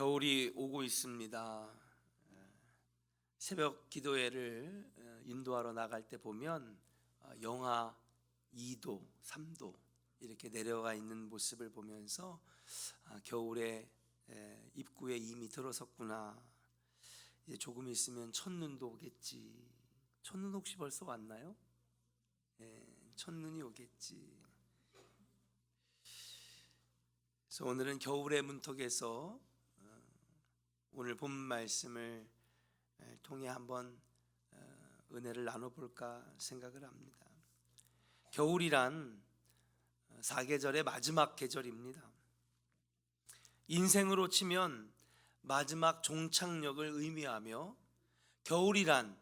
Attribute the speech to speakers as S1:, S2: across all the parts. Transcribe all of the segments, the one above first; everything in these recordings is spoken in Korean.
S1: 겨울이 오고 있습니다. 새벽 기도회를 인도하러 나갈 때 보면 영하 2도, 3도 이렇게 내려가 있는 모습을 보면서 겨울에 입구에 이미 들어섰구나. 이제 조금 있으면 첫눈도 오겠지. 첫눈 혹시 벌써 왔나요? 첫눈이 오겠지. 그래서 오늘은 겨울의 문턱에서 오늘 본 말씀을 통해 한번 은혜를 나눠볼까 생각을 합니다. 겨울이란 사계절의 마지막 계절입니다. 인생으로 치면 마지막 종착역을 의미하며, 겨울이란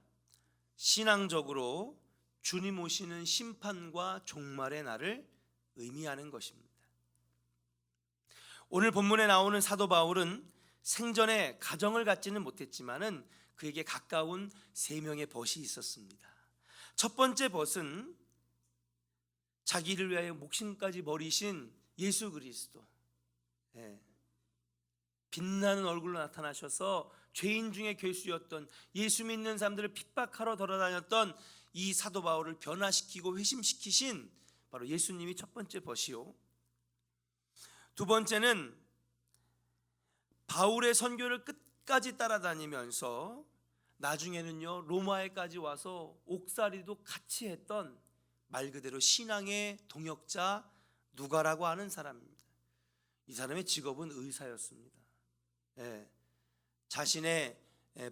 S1: 신앙적으로 주님 오시는 심판과 종말의 날을 의미하는 것입니다. 오늘 본문에 나오는 사도 바울은 생전에 가정을 갖지는 못했지만은 그에게 가까운 세 명의 벗이 있었습니다. 첫 번째 벗은 자기를 위하여 목숨까지 버리신 예수 그리스도, 빛나는 얼굴로 나타나셔서 죄인 중에 괴수였던, 예수 믿는 사람들을 핍박하러 돌아다녔던 이 사도 바울을 변화시키고 회심시키신 바로 예수님이 첫 번째 벗이요. 두 번째는 바울의 선교를 끝까지 따라다니면서 나중에는요 로마에까지 와서 옥살이도 같이 했던 말 그대로 신앙의 동역자 누가라고 하는 사람입니다. 이 사람의 직업은 의사였습니다. 자신의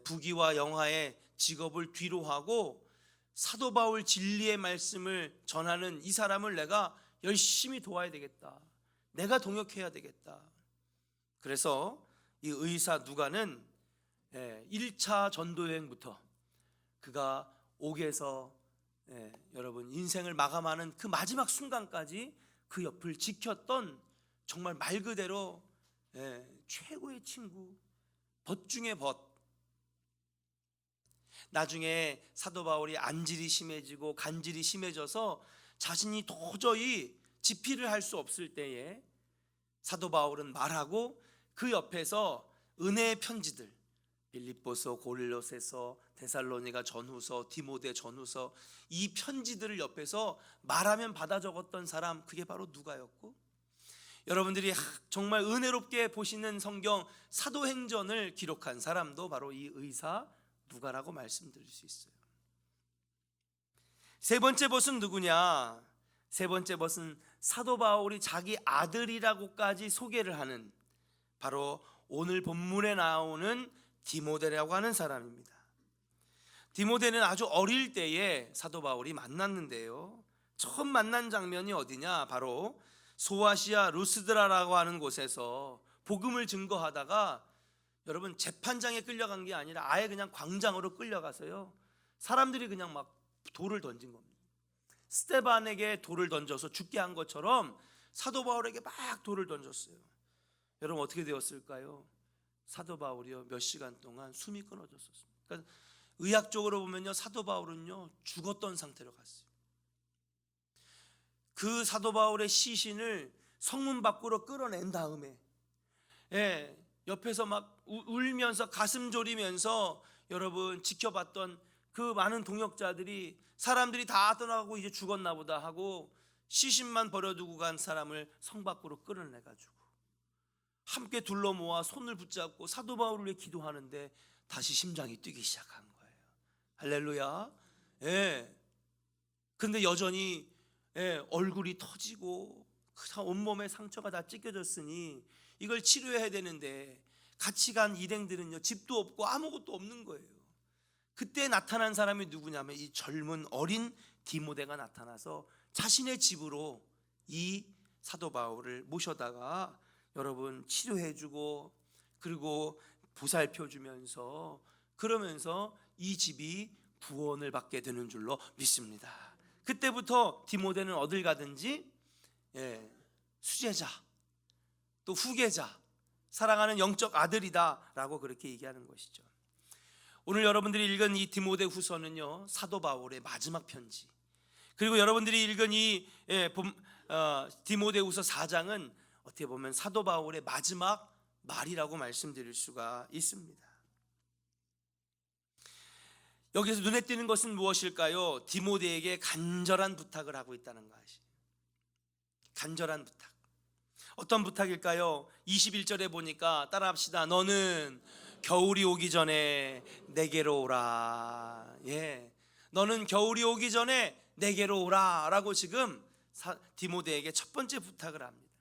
S1: 부귀와 영화의 직업을 뒤로하고 사도 바울 진리의 말씀을 전하는 이 사람을 내가 열심히 도와야 되겠다, 내가 동역해야 되겠다. 그래서 이 의사 누가는 1차 전도여행부터 그가 옥에서 여러분 인생을 마감하는 그 마지막 순간까지 그 옆을 지켰던, 정말 말 그대로 최고의 친구, 벗 중에 벗. 나중에 사도 바울이 안질이 심해지고 간질이 심해져서 자신이 도저히 집필을 할 수 없을 때에 사도 바울은 말하고 그 옆에서 은혜의 편지들, 빌립보서, 고릴로새서, 데살로니가 전후서, 디모데 전후서, 이 편지들을 옆에서 말하면 받아 적었던 사람, 그게 바로 누가였고, 여러분들이 정말 은혜롭게 보시는 성경 사도행전을 기록한 사람도 바로 이 의사 누가라고 말씀드릴 수 있어요. 세 번째 벗은 누구냐? 세 번째 벗은 사도 바울이 자기 아들이라고까지 소개를 하는 바로 오늘 본문에 나오는 디모데라고 하는 사람입니다. 디모데는 아주 어릴 때에 사도 바울이 만났는데요, 처음 만난 장면이 어디냐? 바로 소아시아 루스드라라고 하는 곳에서 복음을 증거하다가 여러분 재판장에 끌려간 게 아니라 아예 그냥 광장으로 끌려가서요 사람들이 그냥 막 돌을 던진 겁니다. 스데반에게 돌을 던져서 죽게 한 것처럼 사도 바울에게 막 돌을 던졌어요. 여러분 어떻게 되었을까요? 사도 바울이요 몇 시간 동안 숨이 끊어졌었습니다. 그러니까 의학적으로 보면요 사도 바울은요 죽었던 상태로 갔어요. 그 사도 바울의 시신을 성문 밖으로 끌어낸 다음에 옆에서 막 울면서 가슴 졸이면서 여러분 지켜봤던 그 많은 동역자들이, 사람들이 다 떠나고 이제 죽었나 보다 하고 시신만 버려두고 간 사람을 성 밖으로 끌어내가지고 함께 둘러 모아 손을 붙잡고 사도 바울을 위해 기도하는데 다시 심장이 뛰기 시작한 거예요. 할렐루야. 근데 여전히 얼굴이 터지고 온몸에 상처가 다 찢겨졌으니 이걸 치료해야 되는데 같이 간 일행들은요 집도 없고 아무것도 없는 거예요. 그때 나타난 사람이 누구냐면 이 젊은 어린 디모데가 나타나서 자신의 집으로 이 사도 바울을 모셔다가 여러분 치료해주고 그리고 보살펴주면서 그러면서 이 집이 구원을 받게 되는 줄로 믿습니다. 그때부터 디모데는 어딜 가든지 수제자 또 후계자, 사랑하는 영적 아들이다 라고 그렇게 얘기하는 것이죠. 오늘 여러분들이 읽은 이 디모데 후서는요 사도 바울의 마지막 편지, 그리고 여러분들이 읽은 이 디모데 후서 4장은 어떻게 보면 사도 바울의 마지막 말이라고 말씀드릴 수가 있습니다. 여기서 눈에 띄는 것은 무엇일까요? 디모데에게 간절한 부탁을 하고 있다는 것이. 간절한 부탁. 어떤 부탁일까요? 21절에 보니까 따라합시다. 너는 겨울이 오기 전에 내게로 오라. 예, 너는 겨울이 오기 전에 내게로 오라 라고 지금 디모데에게 첫 번째 부탁을 합니다.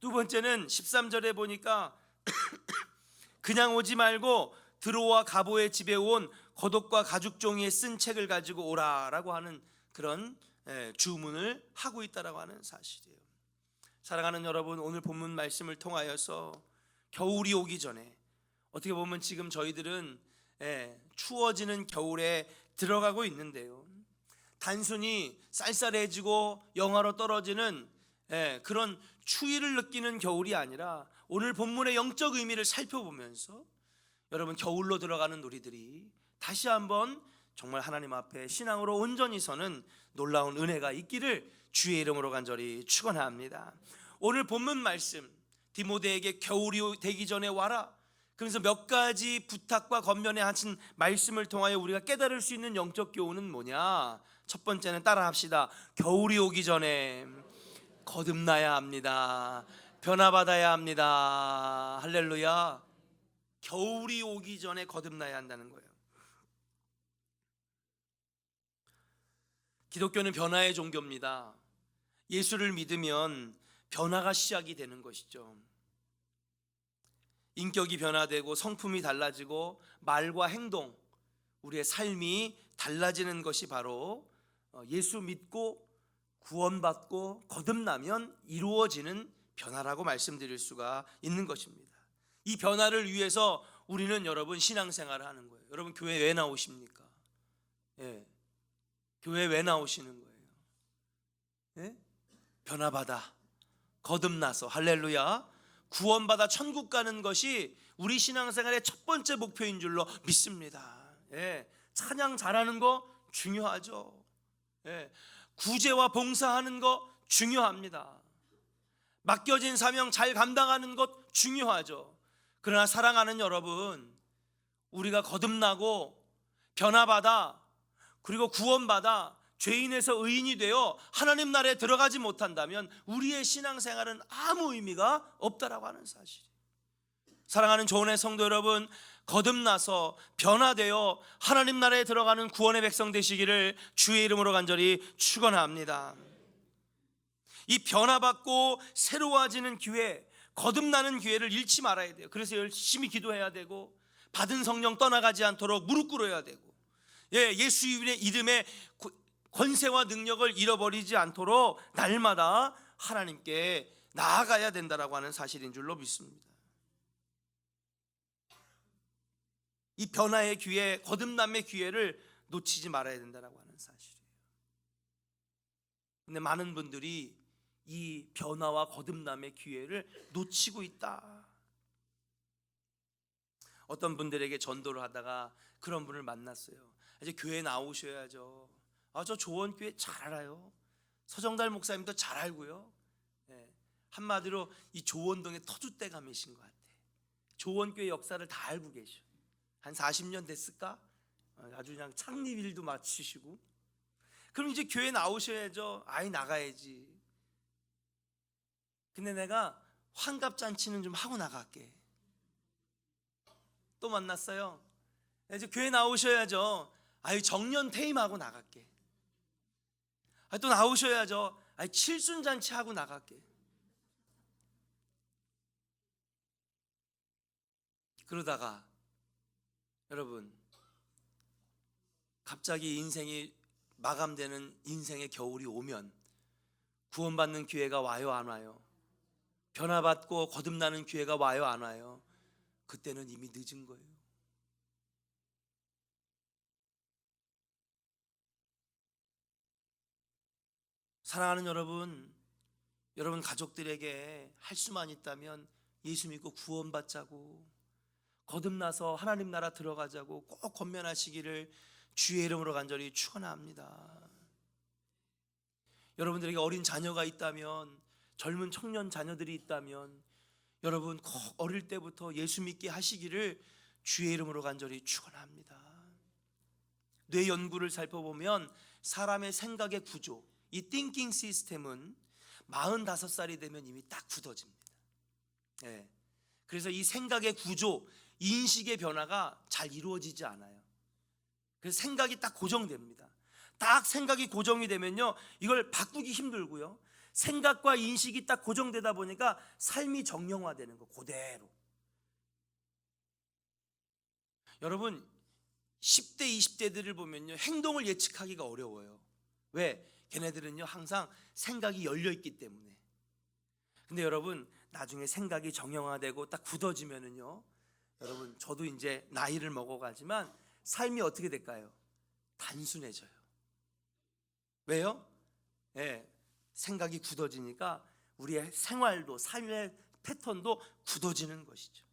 S1: 두 번째는 13절에 보니까 그냥 오지 말고 드로와 가보의 집에 온 거독과 가죽 종이에 쓴 책을 가지고 오라 라고 하는 그런 주문을 하고 있다라고 하는 사실이에요. 사랑하는 여러분, 오늘 본문 말씀을 통하여서 겨울이 오기 전에, 어떻게 보면 지금 저희들은 추워지는 겨울에 들어가고 있는데요, 단순히 쌀쌀해지고 영하로 떨어지는 그런 추위를 느끼는 겨울이 아니라 오늘 본문의 영적 의미를 살펴보면서 여러분, 겨울로 들어가는 우리들이 다시 한번 정말 하나님 앞에 신앙으로 온전히 서는 놀라운 은혜가 있기를 주의 이름으로 간절히 축원합니다. 오늘 본문 말씀, 디모데에게 겨울이 되기 전에 와라, 그래서 몇 가지 부탁과 권면에 하신 말씀을 통하여 우리가 깨달을 수 있는 영적 교훈은 뭐냐? 첫 번째는 따라합시다. 겨울이 오기 전에 거듭나야 합니다. 변화받아야 합니다. 할렐루야. 겨울이 오기 전에 거듭나야 한다는 거예요. 기독교는 변화의 종교입니다. 예수를 믿으면 변화가 시작이 되는 것이죠. 인격이 변화되고 성품이 달라지고 말과 행동, 우리의 삶이 달라지는 것이 바로 예수 믿고 구원받고 거듭나면 이루어지는 변화라고 말씀드릴 수가 있는 것입니다. 이 변화를 위해서 우리는 여러분 신앙생활을 하는 거예요. 여러분 교회 왜 나오십니까? 교회 왜 나오시는 거예요? 변화받아, 거듭나서, 할렐루야, 구원받아 천국 가는 것이 우리 신앙생활의 첫 번째 목표인 줄로 믿습니다. 찬양 잘하는 거 중요하죠. 구제와 봉사하는 거 중요합니다. 맡겨진 사명 잘 감당하는 것 중요하죠. 그러나 사랑하는 여러분, 우리가 거듭나고 변화받아 그리고 구원받아 죄인에서 의인이 되어 하나님 나라에 들어가지 못한다면 우리의 신앙생활은 아무 의미가 없다라고 하는 사실. 사랑하는 조은의 성도 여러분, 거듭나서 변화되어 하나님 나라에 들어가는 구원의 백성 되시기를 주의 이름으로 간절히 축원합니다. 이 변화받고 새로워지는 기회, 거듭나는 기회를 잃지 말아야 돼요. 그래서 열심히 기도해야 되고, 받은 성령 떠나가지 않도록 무릎 꿇어야 되고, 예수의 이름의 권세와 능력을 잃어버리지 않도록 날마다 하나님께 나아가야 된다라고 하는 사실인 줄로 믿습니다. 이 변화의 기회, 거듭남의 기회를 놓치지 말아야 된다라고 하는 사실이에요. 근데 많은 분들이 이 변화와 거듭남의 기회를 놓치고 있다. 어떤 분들에게 전도를 하다가 그런 분을 만났어요. 이제 교회 나오셔야죠. 저 조원교회 잘 알아요. 서정달 목사님도 잘 알고요. 한마디로 이 조원동의 터줏대감이신 것 같아. 조원교회 역사를 다 알고 계셔. 한 40년 됐을까? 아주 그냥 창립일도 마치시고. 그럼 이제 교회 나오셔야죠. 나가야지. 근데 내가 환갑잔치는 좀 하고 나갈게. 또 만났어요. 이제 교회 나오셔야죠. 정년 퇴임하고 나갈게. 또 나오셔야죠. 칠순잔치 하고 나갈게. 그러다가 여러분, 갑자기 인생이 마감되는 인생의 겨울이 오면 구원받는 기회가 와요, 안 와요? 변화받고 거듭나는 기회가 와요, 안 와요? 그때는 이미 늦은 거예요. 사랑하는 여러분, 여러분 가족들에게 할 수만 있다면 예수 믿고 구원받자고, 거듭나서 하나님 나라 들어가자고 꼭 권면하시기를 주의 이름으로 간절히 축원합니다. 여러분들에게 어린 자녀가 있다면, 젊은 청년 자녀들이 있다면 여러분 꼭 어릴 때부터 예수 믿게 하시기를 주의 이름으로 간절히 축원합니다. 뇌 연구를 살펴보면 사람의 생각의 구조, 이 띵킹 시스템은 45살이 되면 이미 딱 굳어집니다. 네. 그래서 이 생각의 구조, 인식의 변화가 잘 이루어지지 않아요. 그래서 생각이 딱 고정됩니다. 딱 생각이 고정이 되면요, 이걸 바꾸기 힘들고요, 생각과 인식이 딱 고정되다 보니까 삶이 정형화되는 거 그대로. 여러분 10대 20대들을 보면요, 행동을 예측하기가 어려워요. 왜? 걔네들은요 항상 생각이 열려있기 때문에. 근데 여러분 나중에 생각이 정형화되고 딱 굳어지면은요, 여러분 저도 이제 나이를 먹어가지만 삶이 어떻게 될까요? 단순해져요. 왜요? 예, 생각이 굳어지니까 우리의 생활도, 삶의 패턴도 굳어지는 것이죠.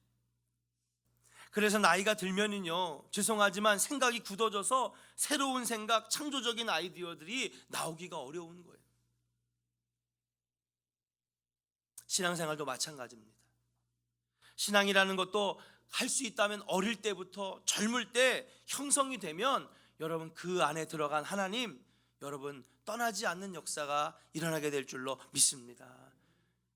S1: 그래서 나이가 들면은요, 죄송하지만 생각이 굳어져서 새로운 생각, 창조적인 아이디어들이 나오기가 어려운 거예요. 신앙생활도 마찬가지입니다. 신앙이라는 것도 할 수 있다면 어릴 때부터, 젊을 때 형성이 되면 여러분 그 안에 들어간 하나님, 여러분 떠나지 않는 역사가 일어나게 될 줄로 믿습니다.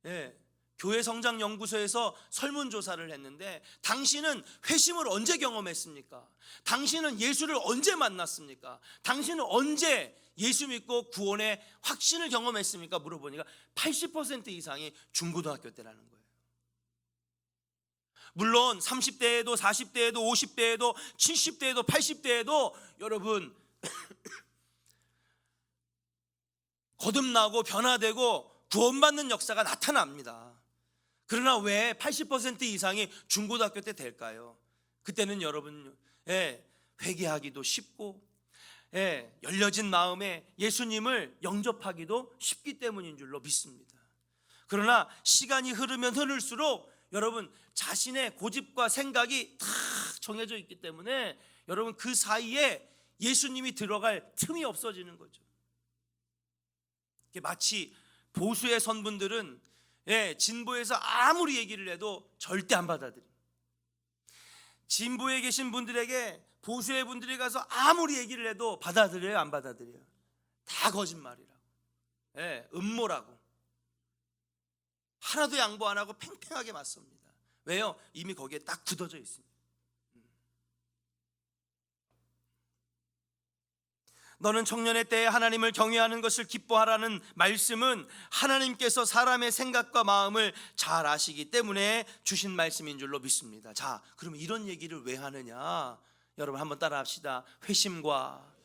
S1: 예, 교회 성장 연구소에서 설문조사를 했는데, 당신은 회심을 언제 경험했습니까? 당신은 예수를 언제 만났습니까? 당신은 언제 예수 믿고 구원의 확신을 경험했습니까? 물어보니까 80% 이상이 중고등학교 때라는 거예요. 물론 30대에도 40대에도 50대에도 70대에도 80대에도 여러분 거듭나고 변화되고 구원받는 역사가 나타납니다. 그러나 왜 80% 이상이 중고등학교 때 될까요? 그때는 여러분 회개하기도 쉽고 열려진 마음에 예수님을 영접하기도 쉽기 때문인 줄로 믿습니다. 그러나 시간이 흐르면 흐를수록 여러분 자신의 고집과 생각이 다 정해져 있기 때문에 여러분 그 사이에 예수님이 들어갈 틈이 없어지는 거죠. 마치 보수의 선분들은 진보에서 아무리 얘기를 해도 절대 안 받아들여요. 진보에 계신 분들에게 보수의 분들이 가서 아무리 얘기를 해도 받아들여요, 안 받아들여요? 다 거짓말이라고, 음모라고, 하나도 양보 안 하고 팽팽하게 맞섭니다. 왜요? 이미 거기에 딱 굳어져 있습니다. 너는 청년의 때에 하나님을 경외하는 것을 기뻐하라는 말씀은 하나님께서 사람의 생각과 마음을 잘 아시기 때문에 주신 말씀인 줄로 믿습니다. 자, 그러면 이런 얘기를 왜 하느냐? 여러분 한번 따라 합시다. 회심과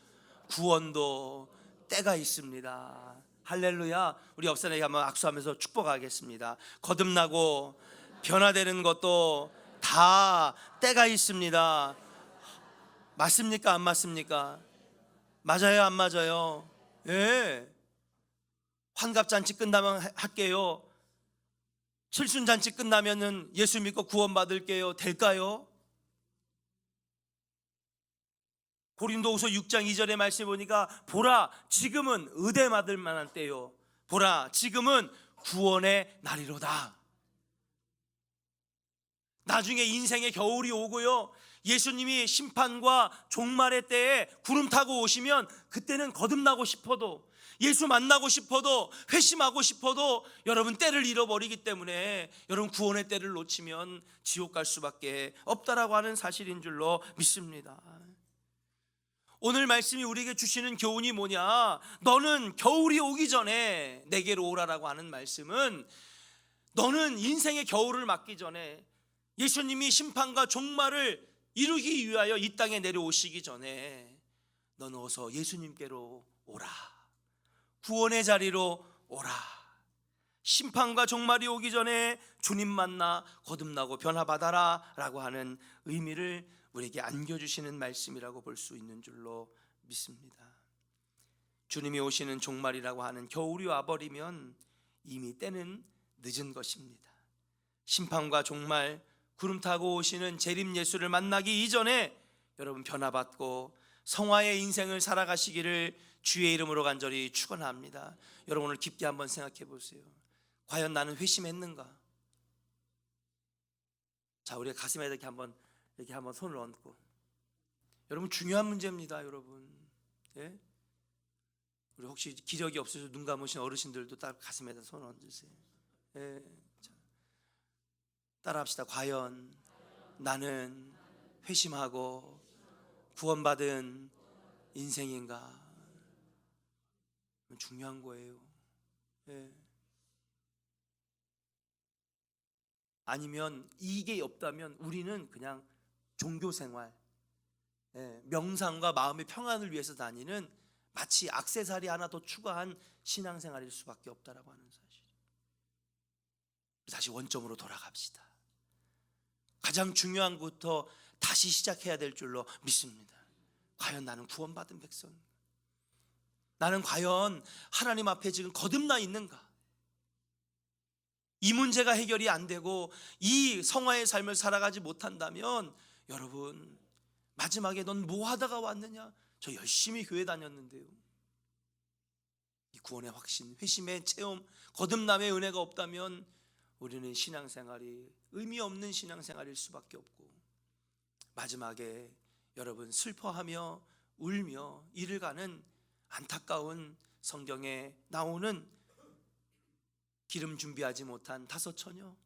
S1: 구원도 때가 있습니다. 할렐루야. 우리 옆 사람에게 한번 악수하면서 축복하겠습니다. 거듭나고 변화되는 것도 다 때가 있습니다. 맞습니까? 안 맞습니까? 맞아요, 안 맞아요? 환갑잔치 끝나면 할게요. 칠순잔치 끝나면은 예수 믿고 구원받을게요. 될까요? 고린도후서 6장 2절의 말씀 보니까 보라 지금은 의대 맞을 만한 때요, 보라 지금은 구원의 날이로다. 나중에 인생의 겨울이 오고요, 예수님이 심판과 종말의 때에 구름 타고 오시면 그때는 거듭나고 싶어도, 예수 만나고 싶어도, 회심하고 싶어도 여러분 때를 잃어버리기 때문에 여러분 구원의 때를 놓치면 지옥 갈 수밖에 없다라고 하는 사실인 줄로 믿습니다. 오늘 말씀이 우리에게 주시는 교훈이 뭐냐? 너는 겨울이 오기 전에 내게로 오라라고 하는 말씀은, 너는 인생의 겨울을 맞기 전에, 예수님이 심판과 종말을 이루기 위하여 이 땅에 내려오시기 전에 너는 어서 예수님께로 오라, 구원의 자리로 오라. 심판과 종말이 오기 전에 주님 만나 거듭나고 변화받아라 라고 하는 의미를 우리에게 안겨주시는 말씀이라고 볼 수 있는 줄로 믿습니다. 주님이 오시는 종말이라고 하는 겨울이 와버리면 이미 때는 늦은 것입니다. 심판과 종말, 구름 타고 오시는 재림 예수를 만나기 이전에 여러분 변화받고 성화의 인생을 살아가시기를 주의 이름으로 간절히 축원합니다. 여러분 오늘 깊게 한번 생각해 보세요. 과연 나는 회심했는가? 자, 우리 가슴에 이렇게 한번 손을 얹고, 여러분 중요한 문제입니다, 여러분. 예? 우리 혹시 기력이 없어서 눈 감으신 어르신들도 딱 가슴에다 손을 얹으세요. 예. 자, 따라합시다. 과연 나는 회심하고 구원받은 인생인가? 중요한 거예요. 예. 아니면 이게 없다면 우리는 그냥 종교생활, 명상과 마음의 평안을 위해서 다니는 마치 액세서리 하나 더 추가한 신앙생활일 수밖에 없다라고 하는 사실. 다시 원점으로 돌아갑시다. 가장 중요한 것부터 다시 시작해야 될 줄로 믿습니다. 과연 나는 구원받은 백성, 나는 과연 하나님 앞에 지금 거듭나 있는가? 이 문제가 해결이 안 되고 이 성화의 삶을 살아가지 못한다면, 여러분 마지막에 넌 뭐 하다가 왔느냐? 저 열심히 교회 다녔는데요. 이 구원의 확신, 회심의 체험, 거듭남의 은혜가 없다면 우리는 신앙생활이 의미 없는 신앙생활일 수밖에 없고, 마지막에 여러분 슬퍼하며 울며 이를 가는 안타까운 성경에 나오는 기름 준비하지 못한 5 처녀,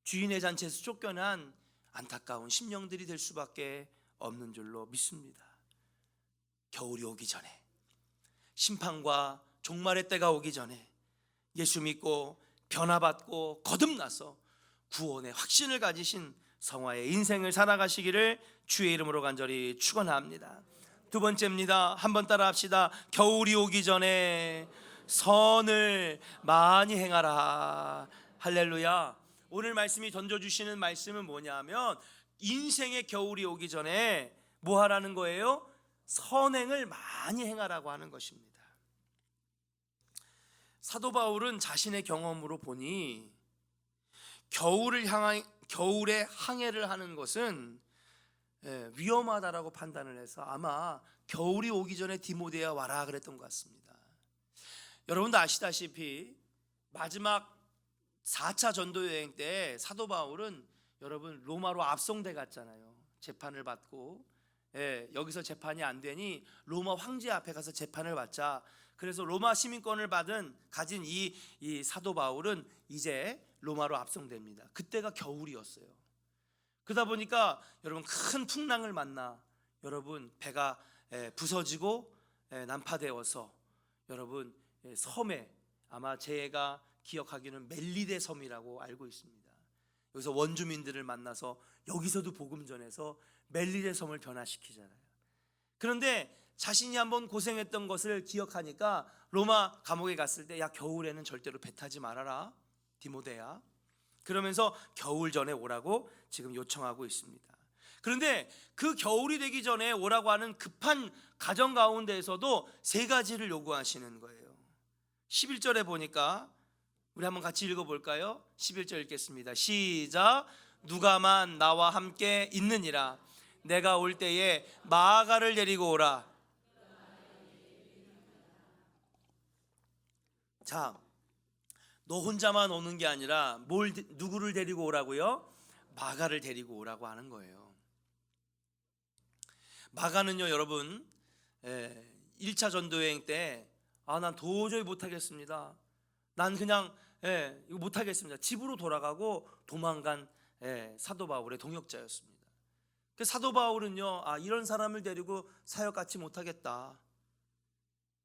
S1: 주인의 잔치에서 쫓겨난 안타까운 심령들이 될 수밖에 없는 줄로 믿습니다. 겨울이 오기 전에, 심판과 종말의 때가 오기 전에 예수 믿고 변화받고 거듭나서 구원의 확신을 가지신 성화의 인생을 살아가시기를 주의 이름으로 간절히 축원합니다. 두 번째입니다. 한번 따라 합시다. 겨울이 오기 전에 선을 많이 행하라. 할렐루야. 오늘 말씀이 던져주시는 말씀은 뭐냐면, 인생의 겨울이 오기 전에 뭐 하라는 거예요? 선행을 많이 행하라고 하는 것입니다. 사도 바울은 자신의 경험으로 보니 겨울에 항해를 하는 것은 위험하다라고 판단을 해서 아마 겨울이 오기 전에 디모데야 와라 그랬던 것 같습니다. 여러분도 아시다시피 마지막 4차 전도 여행 때 사도 바울은 여러분 로마로 압송돼 갔잖아요. 재판을 받고, 여기서 재판이 안 되니 로마 황제 앞에 가서 재판을 받자. 그래서 로마 시민권을 가진 이 사도 바울은 이제 로마로 압송됩니다. 그때가 겨울이었어요. 그러다 보니까 여러분 큰 풍랑을 만나 여러분 배가 부서지고 난파되어서 여러분 섬에, 아마 제가 기억하기는 멜리데 섬이라고 알고 있습니다. 여기서 원주민들을 만나서 여기서도 복음 전해서 멜리데 섬을 변화시키잖아요. 그런데 자신이 한번 고생했던 것을 기억하니까 로마 감옥에 갔을 때, 야, 겨울에는 절대로 배 타지 말아라 디모데야, 그러면서 겨울 전에 오라고 지금 요청하고 있습니다. 그런데 그 겨울이 되기 전에 오라고 하는 급한 가정 가운데에서도 3가지를 요구하시는 거예요. 11절에 보니까 우리 한번 같이 읽어볼까요? 11절 읽겠습니다. 시작. 누가만 나와 함께 있느니라. 내가 올 때에 마아가를 데리고 오라. 자, 너 혼자만 오는 게 아니라 누구를 데리고 오라고요? 마가를 데리고 오라고 하는 거예요. 마가는요, 여러분 1차 전도여행 때 난 도저히 못하겠습니다. 난 그냥 이거 못하겠습니다. 집으로 돌아가고 도망간 사도 바울의 동역자였습니다. 그 사도 바울은요, 이런 사람을 데리고 사역 같이 못하겠다.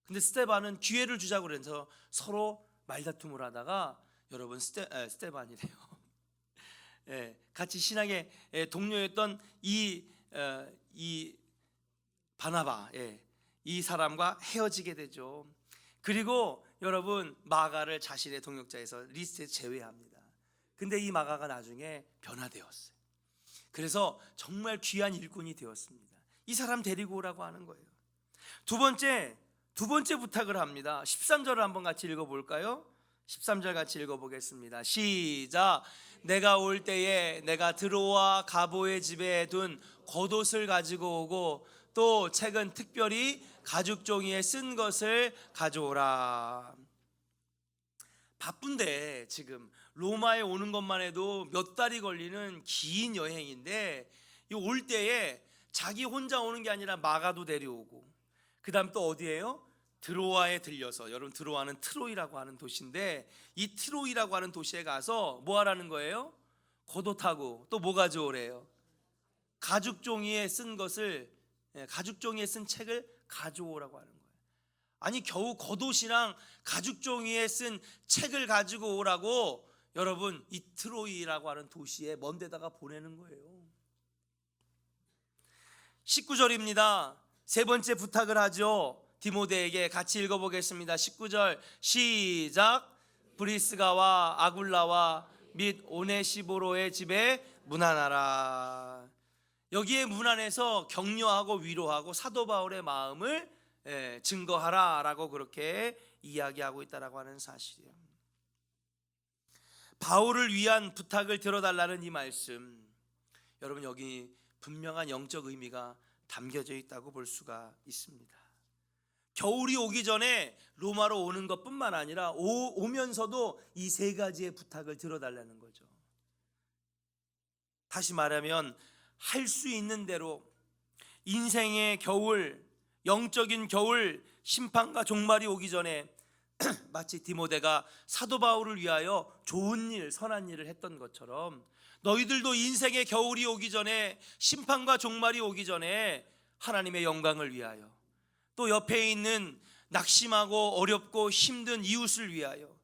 S1: 근데 스데반은 기회를 주자고 그래서 서로 말다툼을 하다가 여러분 스데반이래요. 같이 신앙의 동료였던 이 바나바, 이 사람과 헤어지게 되죠. 그리고 여러분 마가를 자신의 동역자에서 리스트에 제외합니다. 근데 이 마가가 나중에 변화되었어요. 그래서 정말 귀한 일꾼이 되었습니다. 이 사람 데리고 오라고 하는 거예요. 두 번째 부탁을 합니다. 13절을 한번 같이 읽어볼까요? 13절 같이 읽어보겠습니다. 시작. 내가 올 때에 내가 드로아 가보의 집에 둔 겉옷을 가지고 오고, 또 책은 특별히 가죽 종이에 쓴 것을 가져오라. 바쁜데 지금 로마에 오는 것만 해도 몇 달이 걸리는 긴 여행인데, 이 올 때에 자기 혼자 오는 게 아니라 마가도 데려오고, 그 다음 또 어디예요? 드로아에 들려서, 여러분 드로아는 트로이라고 하는 도시인데, 이 트로이라고 하는 도시에 가서 뭐 하라는 거예요? 고도 타고 또 뭐 가져오래요? 가죽 종이에 쓴 것을, 가죽 종이에 쓴 책을 가져오라고 하는 거예요. 아니 겨우 겉옷이랑 가죽 종이에 쓴 책을 가지고 오라고 여러분 이 트로이라고 하는 도시에 먼 데다가 보내는 거예요. 19절입니다. 세 번째 부탁을 하죠. 디모데에게 같이 읽어보겠습니다. 19절 시작. 브리스가와 아굴라와 및 오네시보로의 집에 문안하라. 여기에 문안에서 격려하고 위로하고 사도 바울의 마음을 증거하라라고 그렇게 이야기하고 있다라고 하는 사실이에요. 바울을 위한 부탁을 들어달라는 이 말씀, 여러분 여기 분명한 영적 의미가 담겨져 있다고 볼 수가 있습니다. 겨울이 오기 전에 로마로 오는 것뿐만 아니라 오면서도 이 세 가지의 부탁을 들어달라는 거죠. 다시 말하면 할 수 있는 대로 인생의 겨울, 영적인 겨울, 심판과 종말이 오기 전에 마치 디모데가 사도 바울을 위하여 좋은 일, 선한 일을 했던 것처럼 너희들도 인생의 겨울이 오기 전에, 심판과 종말이 오기 전에 하나님의 영광을 위하여, 또 옆에 있는 낙심하고 어렵고 힘든 이웃을 위하여,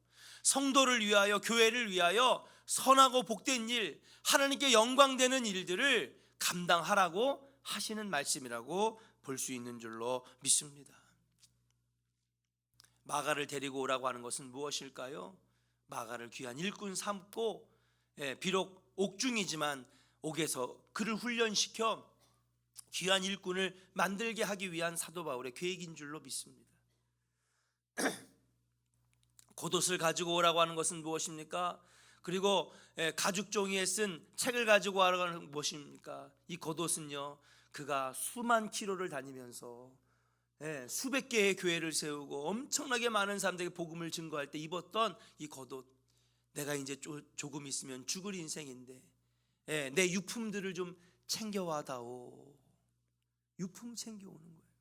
S1: 성도를 위하여, 교회를 위하여 선하고 복된 일, 하나님께 영광되는 일들을 감당하라고 하시는 말씀이라고 볼 수 있는 줄로 믿습니다. 마가를 데리고 오라고 하는 것은 무엇일까요? 마가를 귀한 일꾼 삼고, 비록 옥중이지만 옥에서 그를 훈련시켜 귀한 일꾼을 만들게 하기 위한 사도 바울의 계획인 줄로 믿습니다. 겉옷을 가지고 오라고 하는 것은 무엇입니까? 그리고 가죽 종이에 쓴 책을 가지고 오라고 하는 것은 무엇입니까? 이 겉옷은요, 그가 수만 킬로를 다니면서 수백 개의 교회를 세우고 엄청나게 많은 사람들에게 복음을 증거할 때 입었던 이 겉옷, 내가 이제 조금 있으면 죽을 인생인데 내 유품들을 좀 챙겨와다오. 유품 챙겨오는 거예요.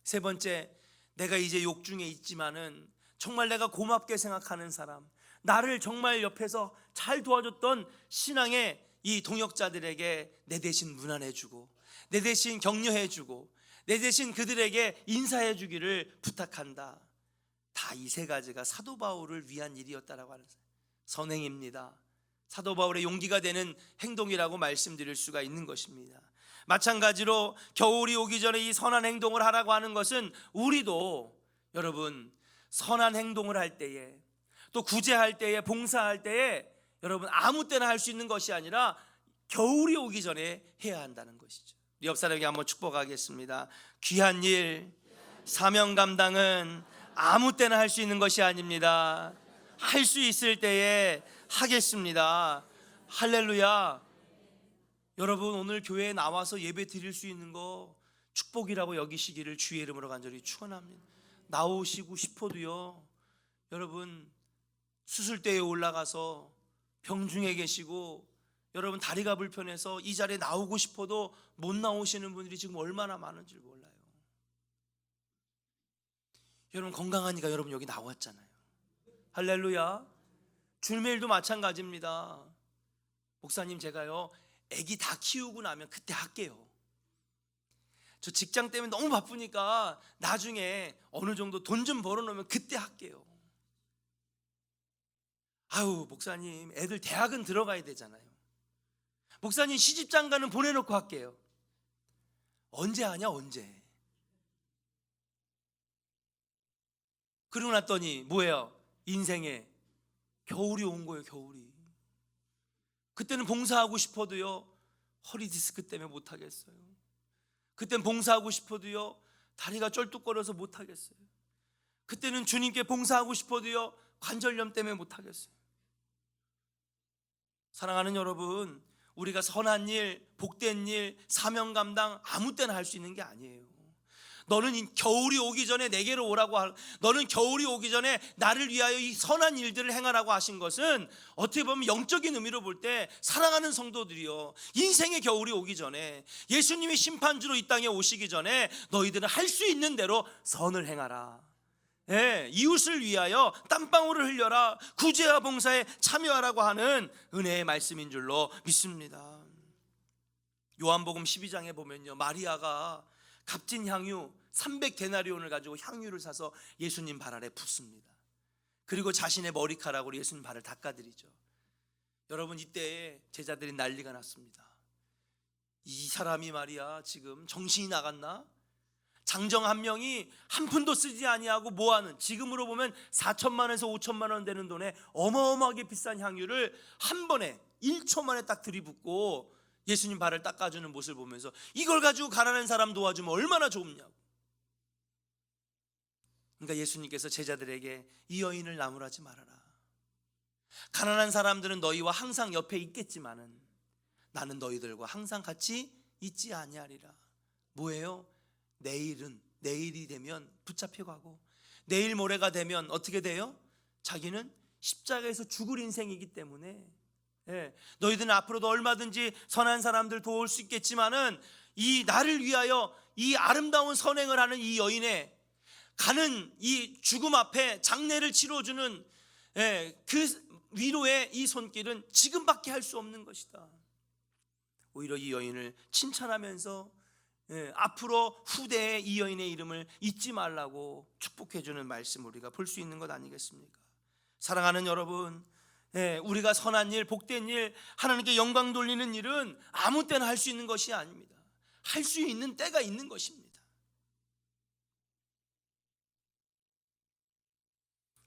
S1: 세 번째, 내가 이제 욕중에 있지만은 정말 내가 고맙게 생각하는 사람, 나를 정말 옆에서 잘 도와줬던 신앙의 이 동역자들에게 내 대신 문안해주고, 내 대신 격려해주고, 내 대신 그들에게 인사해주기를 부탁한다. 다 이 세 가지가 사도 바울을 위한 일이었다라고 하는 선행입니다. 사도 바울의 용기가 되는 행동이라고 말씀드릴 수가 있는 것입니다. 마찬가지로 겨울이 오기 전에 이 선한 행동을 하라고 하는 것은 우리도 여러분 선한 행동을 할 때에, 또 구제할 때에, 봉사할 때에 여러분 아무 때나 할 수 있는 것이 아니라 겨울이 오기 전에 해야 한다는 것이죠. 우리 옆 사람에게 한번 축복하겠습니다. 귀한 일, 사명 감당은 아무 때나 할 수 있는 것이 아닙니다. 할 수 있을 때에 하겠습니다. 할렐루야. 여러분 오늘 교회에 나와서 예배 드릴 수 있는 거 축복이라고 여기시기를 주의 이름으로 간절히 축원합니다. 나오시고 싶어도요, 여러분 수술대에 올라가서 병중에 계시고 여러분 다리가 불편해서 이 자리에 나오고 싶어도 못 나오시는 분들이 지금 얼마나 많은 줄 몰라요. 여러분 건강하니까 여러분 여기 나왔잖아요. 할렐루야. 주일도 마찬가지입니다. 목사님 제가요 애기 다 키우고 나면 그때 할게요. 저 직장 때문에 너무 바쁘니까 나중에 어느 정도 돈 좀 벌어놓으면 그때 할게요. 아유 목사님 애들 대학은 들어가야 되잖아요. 목사님 시집장가는 보내놓고 할게요. 언제 하냐 언제. 그러고 났더니 뭐예요? 인생에 겨울이 온 거예요. 겨울이. 그때는 봉사하고 싶어도요 허리 디스크 때문에 못하겠어요. 그때는 봉사하고 싶어도요 다리가 쩔뚝거려서 못하겠어요. 그때는 주님께 봉사하고 싶어도요 관절염 때문에 못하겠어요. 사랑하는 여러분, 우리가 선한 일, 복된 일, 사명 감당 아무 때나 할 수 있는 게 아니에요. 너는 겨울이 오기 전에 내게로 오라고 너는 겨울이 오기 전에 나를 위하여 이 선한 일들을 행하라고 하신 것은 어떻게 보면 영적인 의미로 볼 때 사랑하는 성도들이요, 인생의 겨울이 오기 전에 예수님이 심판주로 이 땅에 오시기 전에 너희들은 할 수 있는 대로 선을 행하라. 예, 이웃을 위하여 땀방울을 흘려라. 구제와 봉사에 참여하라고 하는 은혜의 말씀인 줄로 믿습니다. 요한복음 12장에 보면요, 마리아가 값진 향유 300데나리온을 가지고 향유를 사서 예수님 발 아래 붓습니다. 그리고 자신의 머리카락으로 예수님 발을 닦아드리죠. 여러분, 이때 제자들이 난리가 났습니다. 이 사람이 말이야 지금 정신이 나갔나? 장정 한 명이 한 푼도 쓰지 아니하고 뭐하는, 지금으로 보면 4천만 원에서 5천만 원 되는 돈에 어마어마하게 비싼 향유를 한 번에 1초 만에 딱 들이붓고 예수님 발을 닦아주는 모습을 보면서 이걸 가지고 가난한 사람 도와주면 얼마나 좋냐고. 그러니까 예수님께서 제자들에게 이 여인을 나무라지 말아라. 가난한 사람들은 너희와 항상 옆에 있겠지만은 나는 너희들과 항상 같이 있지 아니하리라. 뭐예요? 내일이 되면 붙잡혀 가고 내일 모레가 되면 어떻게 돼요? 자기는 십자가에서 죽을 인생이기 때문에, 너희들은 앞으로도 얼마든지 선한 사람들 도울 수 있겠지만은 이 나를 위하여 이 아름다운 선행을 하는 이 여인의 가는 이 죽음 앞에 장례를 치러주는 그 위로의 이 손길은 지금밖에 할 수 없는 것이다. 오히려 이 여인을 칭찬하면서 앞으로 후대에 이 여인의 이름을 잊지 말라고 축복해주는 말씀 우리가 볼 수 있는 것 아니겠습니까? 사랑하는 여러분, 우리가 선한 일, 복된 일, 하나님께 영광 돌리는 일은 아무 때나 할 수 있는 것이 아닙니다. 할 수 있는 때가 있는 것입니다.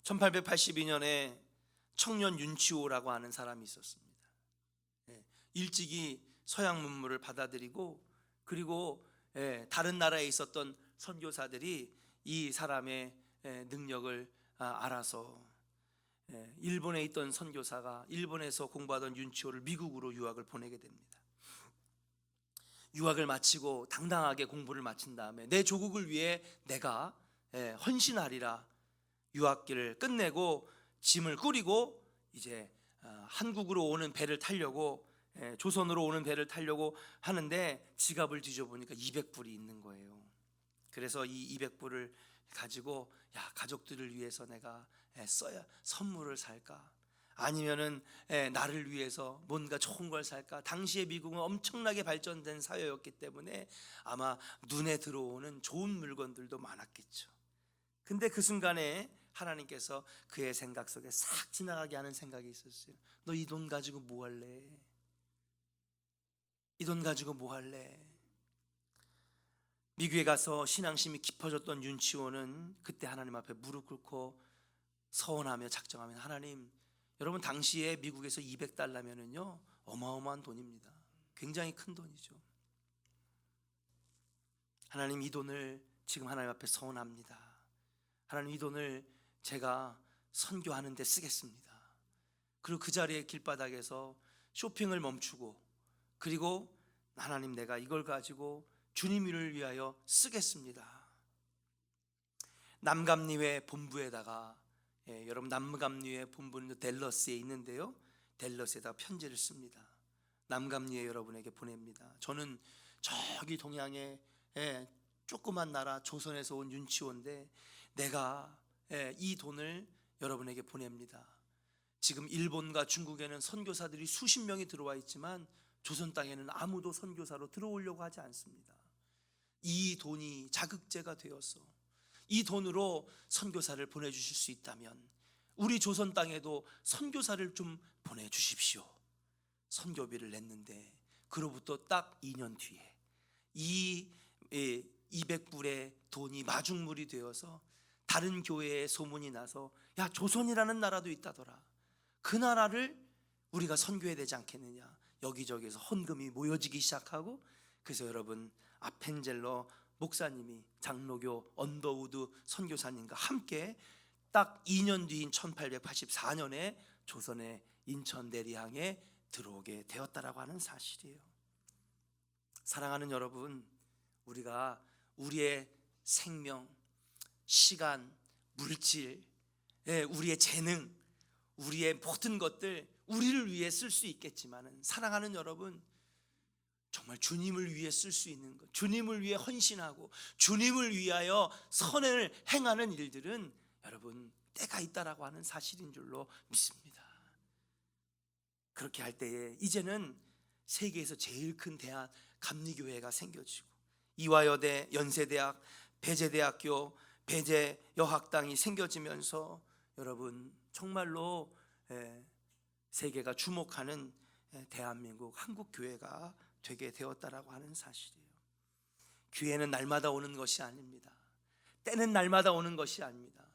S1: 1882년에 청년 윤치호라고 하는 사람이 있었습니다. 일찍이 서양 문물을 받아들이고, 그리고 다른 나라에 있었던 선교사들이 이 사람의 능력을 알아서 일본에 있던 선교사가 일본에서 공부하던 윤치호를 미국으로 유학을 보내게 됩니다. 유학을 마치고 당당하게 공부를 마친 다음에 내 조국을 위해 내가 헌신하리라 유학길을 끝내고 짐을 꾸리고 이제 한국으로 오는 배를 타려고, 조선으로 오는 배를 타려고 하는데 지갑을 뒤져보니까 200불이 있는 거예요. 그래서 이 200불을 가지고 가족들을 위해서 내가 써야 선물을 살까, 아니면은 나를 위해서 뭔가 좋은 걸 살까. 당시의 미국은 엄청나게 발전된 사회였기 때문에 아마 눈에 들어오는 좋은 물건들도 많았겠죠. 근데 그 순간에 하나님께서 그의 생각 속에 싹 지나가게 하는 생각이 있었어요. 너 이 돈 가지고 뭐 할래? 이 돈 가지고 뭐 할래? 미국에 가서 신앙심이 깊어졌던 윤치호는 그때 하나님 앞에 무릎 꿇고 서원하며 작정하면, 하나님, 여러분 당시에 미국에서 200달러면은요 어마어마한 돈입니다. 굉장히 큰 돈이죠. 하나님, 이 돈을 지금 하나님 앞에 서원합니다. 하나님, 이 돈을 제가 선교하는 데 쓰겠습니다. 그리고 그 자리에 길바닥에서 쇼핑을 멈추고, 그리고 하나님, 내가 이걸 가지고 주님을 위하여 쓰겠습니다. 남감리회 본부에다가, 여러분 남감리회 본부는 댈러스에 있는데요, 댈러스에다가 편지를 씁니다. 남감리회 여러분에게 보냅니다. 저는 저기 동양의 조그만 나라 조선에서 온 윤치호인데 내가 이 돈을 여러분에게 보냅니다. 지금 일본과 중국에는 선교사들이 수십 명이 들어와 있지만 조선 땅에는 아무도 선교사로 들어오려고 하지 않습니다. 이 돈이 자극제가 되어서 이 돈으로 선교사를 보내주실 수 있다면 우리 조선 땅에도 선교사를 좀 보내주십시오. 선교비를 냈는데 그로부터 딱 2년 뒤에 이 200불의 돈이 마중물이 되어서 다른 교회에 소문이 나서, 야, 조선이라는 나라도 있다더라. 그 나라를 우리가 선교해야 되지 않겠느냐. 여기저기서 헌금이 모여지기 시작하고, 그래서 여러분 아펜젤러 목사님이 장로교 언더우드 선교사님과 함께 딱 2년 뒤인 1884년에 조선의 인천 내리항에 들어오게 되었다라고 하는 사실이에요. 사랑하는 여러분, 우리가 우리의 생명, 시간, 물질, 우리의 재능, 우리의 모든 것들 우리를 위해 쓸 수 있겠지만은, 사랑하는 여러분, 정말 주님을 위해 쓸 수 있는 것, 주님을 위해 헌신하고 주님을 위하여 선을 행하는 일들은 여러분 때가 있다라고 하는 사실인 줄로 믿습니다. 그렇게 할 때에 이제는 세계에서 제일 큰 대학 감리교회가 생겨지고, 이화여대, 연세대학, 배재대학교, 배재여학당이 생겨지면서 여러분 정말로 세계가 주목하는 대한민국 한국교회가 되게 되었다라고 하는 사실이에요. 기회는 날마다 오는 것이 아닙니다. 때는 날마다 오는 것이 아닙니다.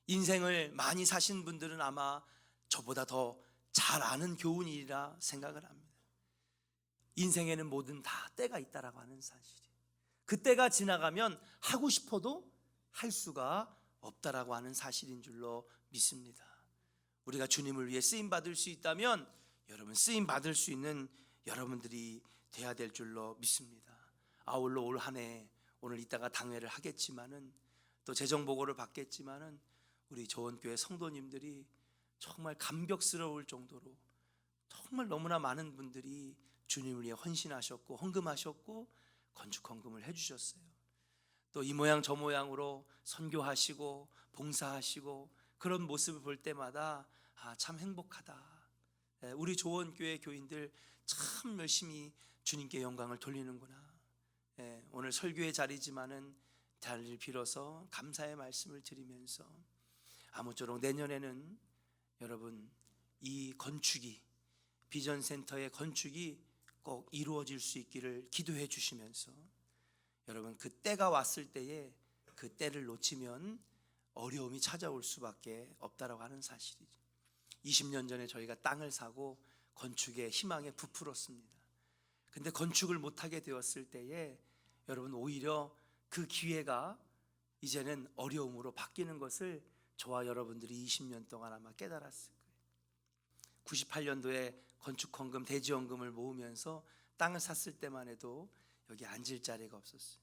S1: 인생을 많이 사신 분들은 아마 저보다 더 잘 아는 교훈이라 생각을 합니다. 인생에는 뭐든 다 때가 있다라고 하는 사실이에요. 그 때가 지나가면 하고 싶어도 할 수가 없다라고 하는 사실인 줄로 믿습니다. 우리가 주님을 위해 쓰임 받을 수 있다면 여러분 쓰임 받을 수 있는 여러분들이 돼야 될 줄로 믿습니다. 아울러 올 한 해, 오늘 이따가 당회를 하겠지만은 또 재정 보고를 받겠지만은 우리 조원교회 성도님들이 정말 감격스러울 정도로 정말 너무나 많은 분들이 주님을 위해 헌신하셨고 헌금하셨고 건축 헌금을 해주셨어요. 또 이 모양 저 모양으로 선교하시고 봉사하시고 그런 모습을 볼 때마다 참 행복하다. 우리 조원교회 교인들 참 열심히 주님께 영광을 돌리는구나. 오늘 설교의 자리지만은 자리를 빌어서 감사의 말씀을 드리면서 아무쪼록 내년에는 여러분 이 건축이, 비전센터의 건축이 꼭 이루어질 수 있기를 기도해 주시면서 여러분 그 때가 왔을 때에 그 때를 놓치면 어려움이 찾아올 수밖에 없다라고 하는 사실이죠. 20년 전에 저희가 땅을 사고 건축의 희망에 부풀었습니다. 근데 건축을 못하게 되었을 때에 여러분 오히려 그 기회가 이제는 어려움으로 바뀌는 것을 저와 여러분들이 20년 동안 아마 깨달았을 거예요. 98년도에 건축헌금, 대지헌금을 모으면서 땅을 샀을 때만 해도 여기 앉을 자리가 없었어요.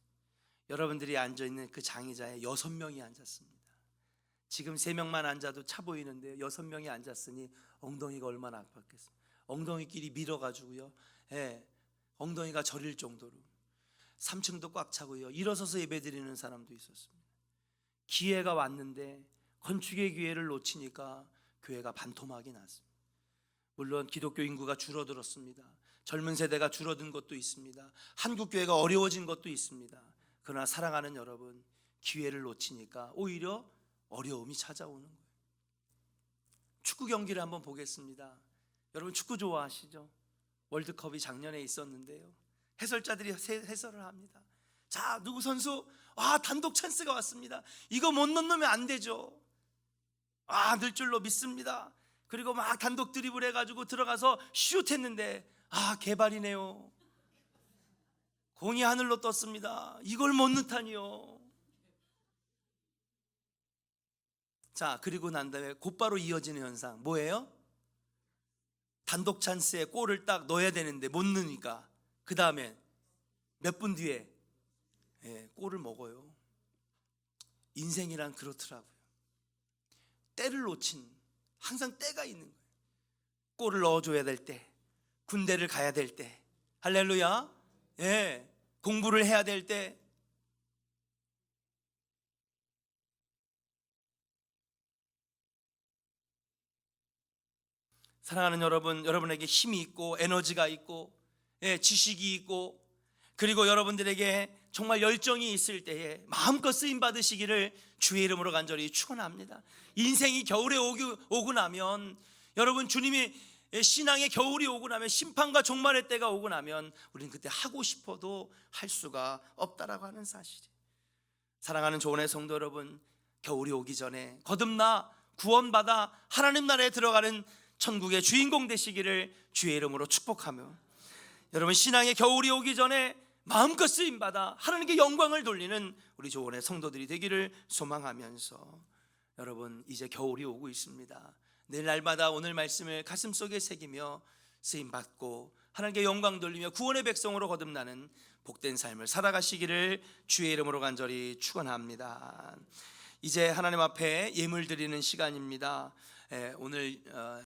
S1: 여러분들이 앉아있는 그 장의자에 6명이 앉았습니다. 지금 3명만 앉아도 차 보이는데 6명이 앉았으니 엉덩이가 얼마나 아팠겠어요. 엉덩이끼리 밀어가지고요, 엉덩이가 저릴 정도로 3층도 꽉 차고요, 일어서서 예배드리는 사람도 있었습니다. 기회가 왔는데 건축의 기회를 놓치니까 교회가 반토막이 났습니다. 물론 기독교 인구가 줄어들었습니다. 젊은 세대가 줄어든 것도 있습니다. 한국교회가 어려워진 것도 있습니다. 그러나 사랑하는 여러분, 기회를 놓치니까 오히려 어려움이 찾아오는 거예요. 축구 경기를 한번 보겠습니다. 여러분 축구 좋아하시죠? 월드컵이 작년에 있었는데요, 해설자들이 해설을 합니다. 자, 누구 선수 단독 찬스가 왔습니다. 이거 못 넣으면 안 되죠. 늘 줄로 믿습니다. 그리고 막 단독 드리블 해가지고 들어가서 슛 했는데 개발이네요. 공이 하늘로 떴습니다. 이걸 못 넣다니요. 자, 그리고 난 다음에 곧바로 이어지는 현상 뭐예요? 단독 찬스에 골을 딱 넣어야 되는데 못 넣으니까 그 다음에 몇 분 뒤에 골을 먹어요. 인생이란 그렇더라고요. 때를 놓친, 항상 때가 있는 거예요. 골을 넣어줘야 될 때, 군대를 가야 될 때, 할렐루야, 공부를 해야 될 때, 사랑하는 여러분, 여러분에게 힘이 있고 에너지가 있고 지식이 있고 그리고 여러분들에게 정말 열정이 있을 때에 마음껏 쓰임 받으시기를 주의 이름으로 간절히 축원합니다. 인생이 겨울에 오고 나면, 여러분 주님이 신앙의 겨울이 오고 나면, 심판과 종말의 때가 오고 나면 우리는 그때 하고 싶어도 할 수가 없다라고 하는 사실이에요. 사랑하는 조원의 성도 여러분, 겨울이 오기 전에 거듭나 구원받아 하나님 나라에 들어가는 천국의 주인공 되시기를 주의 이름으로 축복하며, 여러분 신앙의 겨울이 오기 전에 마음껏 쓰임받아 하나님께 영광을 돌리는 우리 조원의 성도들이 되기를 소망하면서, 여러분 이제 겨울이 오고 있습니다. 내일 날마다 오늘 말씀을 가슴속에 새기며 쓰임 받고 하나님께 영광 돌리며 구원의 백성으로 거듭나는 복된 삶을 살아가시기를 주의 이름으로 간절히 축원합니다. 이제 하나님 앞에 예물 드리는 시간입니다. 오늘